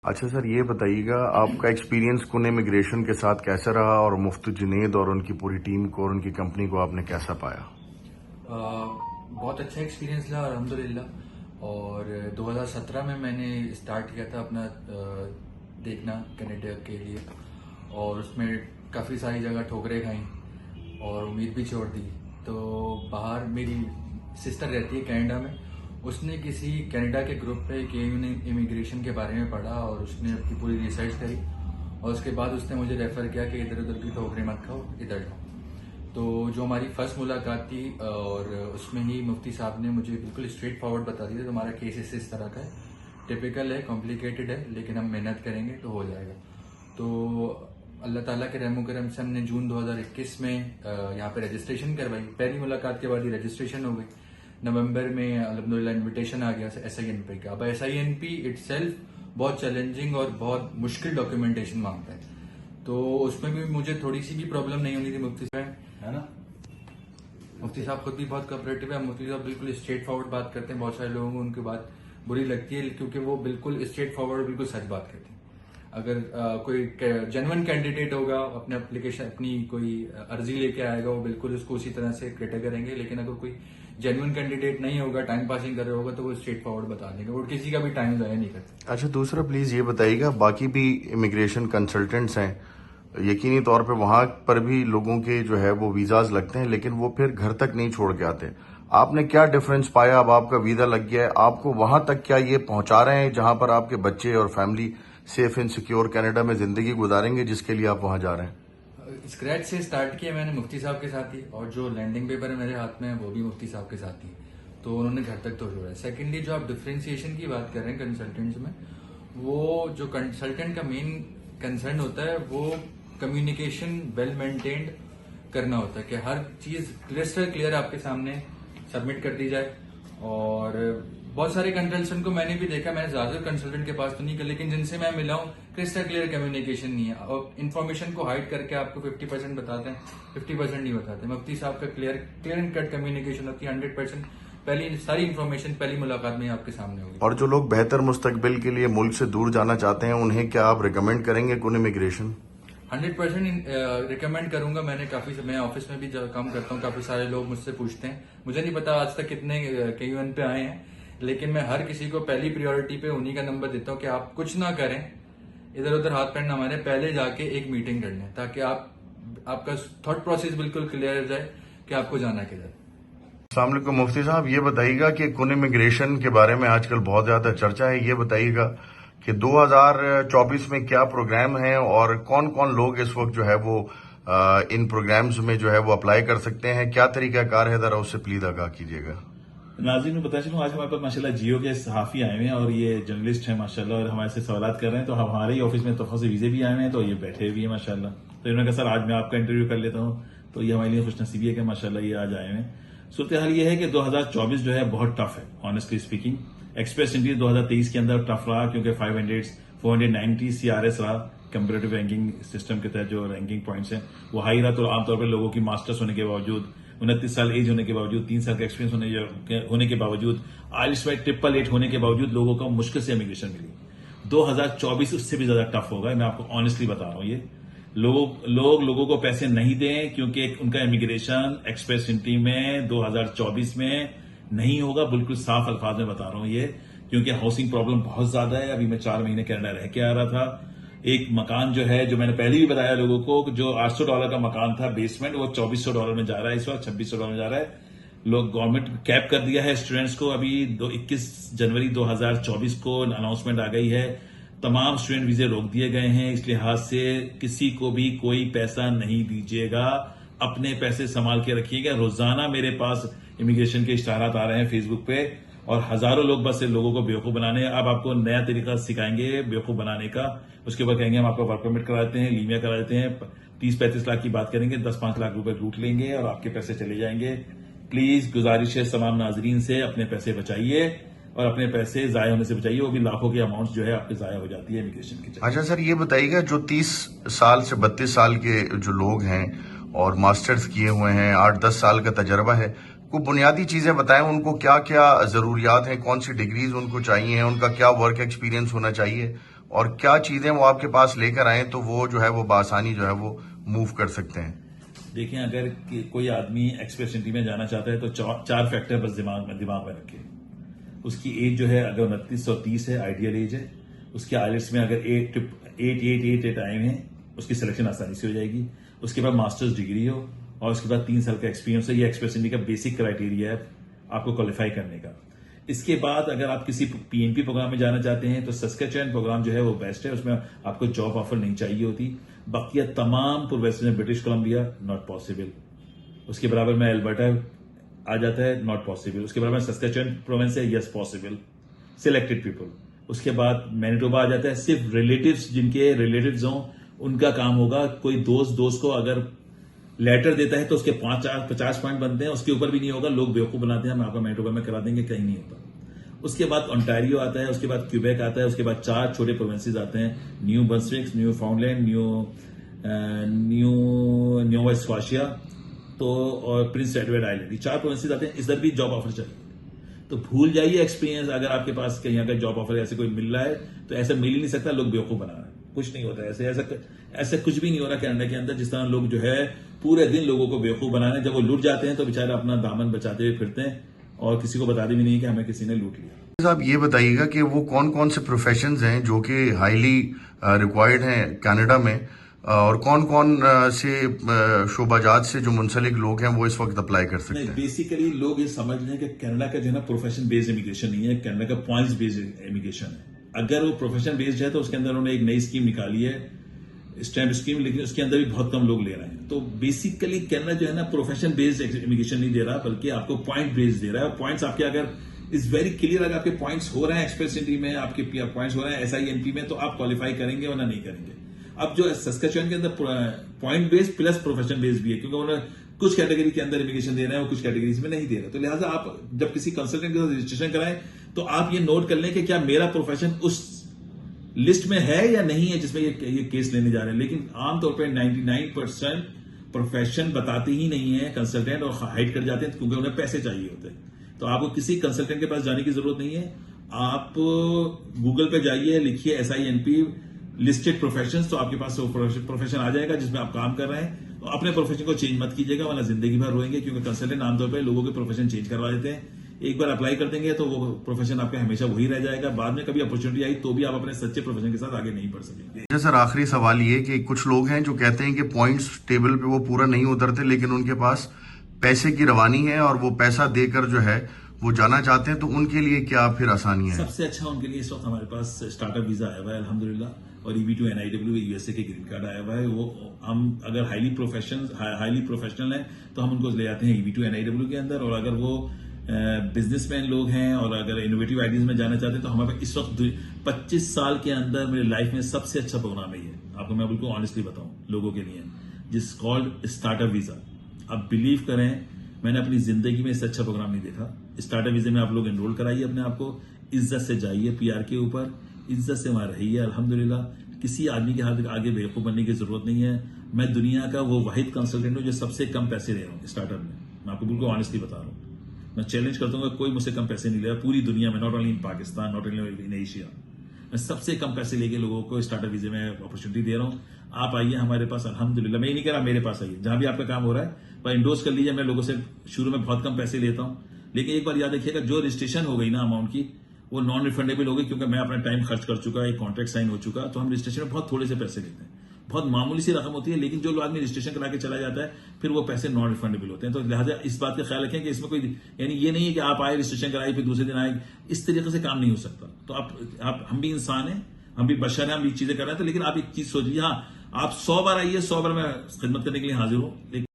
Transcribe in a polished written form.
अच्छा सर, ये बताइएगा आपका एक्सपीरियंस कुन इमिग्रेशन के साथ कैसा रहा और मुफ्ती जुनैद और उनकी पूरी टीम को और उनकी कंपनी को आपने कैसा पाया? बहुत अच्छा एक्सपीरियंस रहा अल्हम्दुलिल्लाह। और 2017 में मैंने स्टार्ट किया था अपना देखना कनाडा के लिए, और उसमें काफ़ी सारी जगह ठोकरें खाई और उम्मीद भी छोड़ दी। तो बाहर मेरी सिस्टर रहती है कनाडा में, उसने किसी कनाडा के ग्रुप पे के ने इमिग्रेशन के बारे में पढ़ा और उसने अपनी पूरी रिसर्च करी, और उसके बाद उसने मुझे रेफ़र किया कि इधर उधर की ठोकरें मत खाओ, इधर खाओ। तो जो हमारी फर्स्ट मुलाकात थी और उसमें ही मुफ्ती साहब ने मुझे बिल्कुल स्ट्रेट फॉरवर्ड बता दिया, तो हमारा केस इस तरह का है, टिपिकल है, कॉम्प्लिकेटेड है, लेकिन हम मेहनत करेंगे तो हो जाएगा। तो अल्लाह ताला के रहमो करम से हमने जून 2021 में यहाँ पे रजिस्ट्रेशन करवाई। पहली मुलाकात के बाद ही रजिस्ट्रेशन हो गई। नवंबर में अल्हम्दुलिल्लाह इन्विटेशन आ गया SINP का। अब SINP इटसेल्फ बहुत चैलेंजिंग और बहुत मुश्किल डॉक्यूमेंटेशन मांगता है, तो उसमें भी मुझे थोड़ी सी भी प्रॉब्लम नहीं होनी थी। मुफ्ती साहब है ना, मुफ्ती साहब खुद भी बहुत कोऑपरेटिव है। मुफ्ती साहब बिल्कुल स्ट्रेट फॉरवर्ड बात करते हैं। बहुत सारे लोगों को उनकी बात बुरी लगती है, क्योंकि वो बिल्कुल स्ट्रेट फॉरवर्ड बिल्कुल सच बात करते हैं। अगर कोई जेन्युइन कैंडिडेट होगा, अपने एप्लीकेशन अपनी कोई अर्जी लेके आएगा, वो बिल्कुल उसको उसी तरह से क्रिटिक करेंगे। लेकिन अगर कोई जेन्युइन कैंडिडेट नहीं होगा, टाइम पासिंग कर रहा होगा, तो वो स्ट्रेट फॉरवर्ड बता देंगे, वो किसी का भी टाइम जाया नहीं करते। अच्छा, दूसरा प्लीज ये बताइएगा, बाकी भी इमिग्रेशन कंसल्टेंट्स हैं, यकीनी तौर पे वहां पर भी लोगों के जो है वो वीजाज लगते हैं, लेकिन वो फिर घर तक नहीं छोड़ के आते। आपने क्या डिफरेंस पाया? अब आपका वीजा लग गया है, आपको वहां तक क्या ये पहुंचा रहे हैं जहां पर आपके बच्चे और family safe and secure Canada में जिंदगी गुजारेंगे, जिसके लिए आप वहां जा रहे हैं? स्क्रैच से स्टार्ट किया मैंने मुफ्ती साहब के साथ ही, और जो लैंडिंग पेपर है मेरे हाथ में है वो भी मुफ्ती साहब के साथ ही, तो उन्होंने घर तक तो जोड़ा है। सेकेंडली, जो आप डिफ्रेंसिएशन की बात कर रहे हैं कंसल्टेंट्स में, वो जो कंसल्टेंट का मेन कंसर्न होता है वो कम्युनिकेशन वेल मेंटेन्ड करना होता है, कि हर चीज क्लियर आपके सामने सबमिट कर दी जाए। और बहुत सारे कंसल्टेंट को मैंने भी देखा, मैंने ज्यादातर कंसल्टेंट के पास तो नहीं किया, लेकिन जिनसे मैं मिला हूँ क्रिस्टल क्लियर कम्युनिकेशन नहीं है, और इन्फॉर्मेशन को हाइड करके आपको 50% बताते हैं, 50% नहीं बताते। मुफ्ती साहब का क्लियर एंड कट कम्युनिकेशन होती है, 100%। पहली सारी इन्फॉर्मेशन पहली मुलाकात में आपके सामने होगी। और जो लोग बेहतर मुस्तकबिल के लिए मुल्क से दूर जाना चाहते हैं, उन्हें क्या आप रिकमेंड करेंगे कुन इमिग्रेशन? 100% रिकमेंड करूंगा। मैं ऑफिस में भी काम करता हूँ, काफी सारे लोग मुझसे पूछते हैं, मुझे नहीं पता आज तक कितने KUN पे आए हैं, लेकिन मैं हर किसी को पहली प्रायोरिटी पे उन्हीं का नंबर देता हूँ कि आप कुछ ना करें, इधर उधर हाथ पैर ना मारे, पहले जाके एक मीटिंग कर लें, ताकि आपका थॉट प्रोसेस बिल्कुल क्लियर हो जाए कि आपको जाना किधर। अस्सलाम वालेकुम मुफ्ती साहब, ये बताइएगा कि कुन इमिग्रेशन के बारे में आजकल बहुत ज्यादा चर्चा है। ये बताइएगा कि 2024 में क्या प्रोग्राम है और कौन कौन लोग इस वक्त जो है वो इन प्रोग्राम्स में जो है वो अप्लाई कर सकते हैं, क्या तरीकाकार है, जरा उससे प्लीज आगाह कीजिएगा। नाज़रीन में बताया चलूं, आज हमारे पास माशाल्लाह जियो के सहाफी आए हुए हैं और ये जर्नलिस्ट हैं माशाल्लाह, और हमारे से सवाल कर रहे हैं। तो हमारे ही ऑफिस में तोहफा से वीजे भी आए हुए हैं, तो ये बैठे हुए हैं माशाल्लाह। तो इन्होंने कहा सर आज मैं आपका इंटरव्यू कर लेता हूँ, तो ये हमारे लिए खुशनसीबी है कि माशाल्लाह ये आज आए हुए हैं। सूरत हाल ये है कि 2024 जो है बहुत टफ है, ऑनेस्टली स्पीकिंग। एक्सप्रेस एंट्री 2023 के अंदर टफ रहा, क्योंकि 500 490 CRS रहा। कंपेरेटिव रैंकिंग सिस्टम के तहत जो रैंकिंग पॉइंट्स हैं वो हाई रहा। तो आमतौर पर लोगों की मास्टर्स होने के बावजूद, 29 साल एज होने के बावजूद, 3 साल का एक्सपीरियंस होने के बावजूद, आइल्स में 888 होने के बावजूद लोगों को मुश्किल से इमिग्रेशन मिली। 2024 उससे भी ज्यादा टफ होगा, मैं आपको ऑनेस्टली बता रहा हूं। ये लोगों को पैसे नहीं दें, क्योंकि उनका इमिग्रेशन एक्सप्रेस एंट्री में 2024 में नहीं होगा। बिल्कुल साफ अल्फाज में बता रहा हूं ये, क्योंकि हाउसिंग प्रॉब्लम बहुत ज्यादा है। अभी मैं 4 महीने कनाडा रह के आ रहा था। एक मकान जो है, जो मैंने पहले भी बताया लोगों को, जो $800 का मकान था बेसमेंट, वो $2400 में जा रहा है, इस वक्त $2600 में जा रहा है। लोग गवर्नमेंट कैप कर दिया है स्टूडेंट्स को। अभी 21 जनवरी 2024 को अनाउंसमेंट आ गई है, तमाम स्टूडेंट वीजे रोक दिए गए हैं। इस लिहाज से किसी को भी कोई पैसा नहीं दीजिएगा, अपने पैसे संभाल के रखिएगा। रोजाना मेरे पास इमिग्रेशन के इश्ताहारात आ रहे हैं फेसबुक पे, और हजारों लोग बस लोगों को बेवकूफ बनाने। अब आपको नया तरीका सिखाएंगे बेवकूफ बनाने का। उसके बाद कहेंगे हम आपका वर्क परमिट करा देते हैं, लीमिया करा देते हैं, 30-35 लाख की बात करेंगे, 10-5 लाख रुपए लूट लेंगे और आपके पैसे चले जाएंगे। प्लीज गुजारिश है तमाम नाजरीन से, अपने पैसे बचाइए और अपने पैसे जाया होने से बचाइए। वो भी लाखों की अमाउंट जो है आपके जाया हो जाती है इमिग्रेशन की। अच्छा सर, ये बताइएगा, जो 30 साल से 32 साल के जो लोग हैं और मास्टर्स किए हुए हैं, 8-10 साल का तजर्बा है, को बुनियादी चीजें बताएं, उनको क्या क्या जरूरियात हैं, कौन सी डिग्रीज उनको चाहिए, उनका क्या वर्क एक्सपीरियंस होना चाहिए, और क्या चीजें वो आपके पास लेकर आए तो वो जो है वो बासानी जो है वो मूव कर सकते हैं? देखिए, अगर कोई आदमी एक्सप्रेस एंट्री में जाना चाहता है तो चार फैक्टर बस दिमाग में रखे। उसकी एज जो है अगर 2930 है, आइडियल एज है। उसके आईलेट्स में अगर 8 आए हैं, उसकी सिलेक्शन आसानी से हो जाएगी। उसके बाद मास्टर्स डिग्री हो और उसके बाद 3 साल का एक्सपीरियंस है। ये एक्सप्रेस एंट्री का बेसिक क्राइटेरिया है आपको क्वालिफाई करने का। इसके बाद अगर आप किसी पीएनपी प्रोग्राम में जाना चाहते हैं तो सस्केचुएन प्रोग्राम जो है वो बेस्ट है। उसमें आपको जॉब ऑफर नहीं चाहिए होती। बाकी तमाम पूर्वोत्तर में ब्रिटिश कोलंबिया नॉट पॉसिबल। उसके बराबर में अल्बर्टा आ जाता है, नॉट पॉसिबल। उसके बराबर में सस्केचुएन प्रोविंस है, यस पॉसिबल, सिलेक्टेड पीपल। उसके बाद मैनिटोबा आ जाता है। सिर्फ रिलेटिव्स, जिनके रिलेटिव्स हों उनका काम होगा। कोई दोस्त को अगर लेटर देता है तो उसके 50 पॉइंट बनते हैं, उसके ऊपर भी नहीं होगा। लोग बेवकूफ बनाते हैं, हम आपका मैनिटोबा में करा देंगे, कहीं नहीं होता। उसके बाद ओंटारियो आता है, उसके बाद क्यूबेक आता है, उसके बाद 4 छोटे प्रोविंसेस आते हैं, new Brunswick, new फाउंडलैंड, new Scotia तो और प्रिंस एडवर्ड आइलैंड। ये 4 प्रोविंसेस आते हैं। इधर भी जॉब ऑफर चाहिए तो भूल जाइए एक्सपीरियंस। अगर आपके पास कहीं अगर जॉब ऑफर ऐसे कोई मिल रहा है तो ऐसा मिल ही नहीं सकता। लोग बेवकूफ बना रहे हैं, कुछ नहीं होता ऐसे कुछ भी नहीं हो रहा कनाडा के अंदर। जिस तरह लोग जो है पूरे दिन लोगों को बेवकूफ बना रहे हैं, जब वो लूट जाते हैं तो बेचारे अपना दामन बचाते हुए फिरते हैं और किसी को बताते भी नहीं कि हमें किसी ने लूट लिया। साहब ये बताइएगा कि वो कौन कौन से प्रोफेशंस हैं जो कि हाईली रिक्वायर्ड हैं कनाडा में, और कौन कौन से शोबाजात से जो मुंसलिक लोग हैं वो इस वक्त अप्लाई कर सकते हैं? बेसिकली लोग ये समझ रहे हैं कि कनाडा का जो है ना प्रोफेशन बेस्ड इमिग्रेशन नहीं है, कनाडा का पॉइंट्स बेस्ड इमिग्रेशन है। अगर वो प्रोफेशन बेस्ड है तो उसके अंदर उन्होंने एक नई स्कीम निकाली है, स्टैम्प स्कीम, लेकिन उसके अंदर भी बहुत कम लोग ले रहे हैं। तो बेसिकली कनाडा जो है ना प्रोफेशन बेस्ड इमिग्रेशन नहीं दे रहा, बल्कि आपको पॉइंट बेस्ड दे रहा है। और पॉइंट्स आपके अगर इज वेरी क्लियर, अगर आपके पॉइंट्स हो रहे हैं एक्सप्रेस एंट्री में, आपके पॉइंट्स हो रहे हैं SINP में, तो आप क्वालिफाई करेंगे वरना नहीं करेंगे। अब जो सस्केचुएन के अंदर point based plus profession based भी है, क्योंकि उन्होंने कुछ कैटेगरी के अंदर इमिग्रेशन दे रहे हैं और कुछ कैटेगरीज में नहीं दे रहे। तो लिहाजा आप जब किसी कंसल्टेंट के साथ रजिस्ट्रेशन कराएं तो आप ये नोट कर लें कि क्या मेरा प्रोफेशन उस लिस्ट में है या नहीं है जिसमें ये केस लेने जा रहे हैं। लेकिन आमतौर पर 99% प्रोफेशन बताते ही नहीं है कंसल्टेंट, और हाइड कर जाते हैं क्योंकि उन्हें पैसे चाहिए होते हैं। तो आपको किसी कंसल्टेंट के पास जाने की जरूरत नहीं है। आप गूगल पे जाइए, लिखिए SINP लिस्टेड प्रोफेशंस, तो आपके पास वो प्रोफेशन आ जाएगा जिसमें आप काम कर रहे हैं। तो अपने प्रोफेशन को चेंज मत कीजिएगा वरना जिंदगी भर रोएंगे, क्योंकि कंसल्टेंट आमतौर पर लोगों के प्रोफेशन चेंज करवा देते हैं। एक बार अप्लाई कर देंगे तो वो प्रोफेशन आपका हमेशा वही रह जाएगा। बाद में कभी अपॉर्चुनिटी आई तो भी आप अपने सच्चे प्रोफेशन के साथ आगे नहीं बढ़ सकेंगे। सर आखिरी सवाल ये कि कुछ लोग हैं जो कहते हैं कि पॉइंट्स टेबल पे वो पूरा नहीं उतरते, लेकिन उनके पास पैसे की रवानी है और वो पैसा देकर जो है वो जाना चाहते हैं, तो उनके लिए क्या फिर आसानी है? सबसे अच्छा उनके लिए इस वक्त हमारे पास स्टार्टअप वीजा आया हुआ है अल्हम्दुलिल्लाह, और EB2 NIW USA के ग्रीन कार्ड आया हुआ है। वो हम अगर हाईली प्रोफेशनल है तो हम उनको ले जाते हैं EB2 NIW के अंदर। और अगर वो बिजनेसमैन लोग हैं और अगर इनोवेटिव आइडियाज में जाना चाहते हैं तो हमारे पास इस वक्त 25 साल के अंदर मेरे लाइफ में सबसे अच्छा प्रोग्राम है ये, आपको मैं बिल्कुल ऑनेस्टली बताऊं लोगों के लिए, जिस कॉल्ड स्टार्टअप वीजा। आप बिलीव करें, मैंने अपनी जिंदगी में इससे अच्छा प्रोग्राम नहीं देखा। स्टार्टअप वीजा में आप लोग एनरोल कराइए अपने आप को, इज्जत से जाइए PR के ऊपर, इज्जत से वहां रहिए। अल्हम्दुलिल्लाह किसी आदमी के हाथ आगे बेवकूफ बनने की जरूरत नहीं है। मैं दुनिया का वो वाहिद कंसल्टेंट हूं जो सबसे कम पैसे ले रहा हूं स्टार्टअप में। मैं आपको बिल्कुल ऑनेस्टली बता रहा हूं, मैं चैलेंज करता हूँ कोई मुझसे कम पैसे नहीं ले रहा पूरी दुनिया में, not only in Pakistan, not only in Asia. मैं सबसे कम पैसे लेके लोगों को स्टार्टअप वीजे में अपॉर्चुनिटी दे रहा हूँ। आप आइए हमारे पास, अल्हम्दुलिल्लाह। मैं ये नहीं कह रहा मेरे पास आइए, जहां भी आपका काम हो रहा है वह इंडोर्स कर लीजिए। मैं लोगों से शुरू में बहुत कम पैसे लेता हूँ, लेकिन एक बार याद रखिएगा जो रजिस्ट्रेशन हो गई ना अमाउंट की, वो नॉन रिफंडेबल हो गई, क्योंकि मैं अपना टाइम खर्च कर चुका, एक कॉन्ट्रैक्ट साइन हो चुका। तो हम रजिस्ट्रेशन में बहुत थोड़े से पैसे लेते हैं, बहुत मामूली सी रकम होती है, लेकिन जो आदमी रजिस्ट्रेशन करा के चला जाता है फिर वो पैसे नॉन रिफंडेबल होते हैं। तो लिहाजा इस बात का ख्याल रखें कि इसमें कोई यानी ये नहीं है कि आप आए रजिस्ट्रेशन कराए फिर दूसरे दिन आए, इस तरीके से काम नहीं हो सकता। तो आप हम भी इंसान हैं, हम भी बशर हैं, हम भी चीजें कर रहे हैं। तो लेकिन आप एक चीज सोचिए, हाँ आप 100 बार आइए, 100 बार मैं खिदमत करने के लिए हाजिर हूं।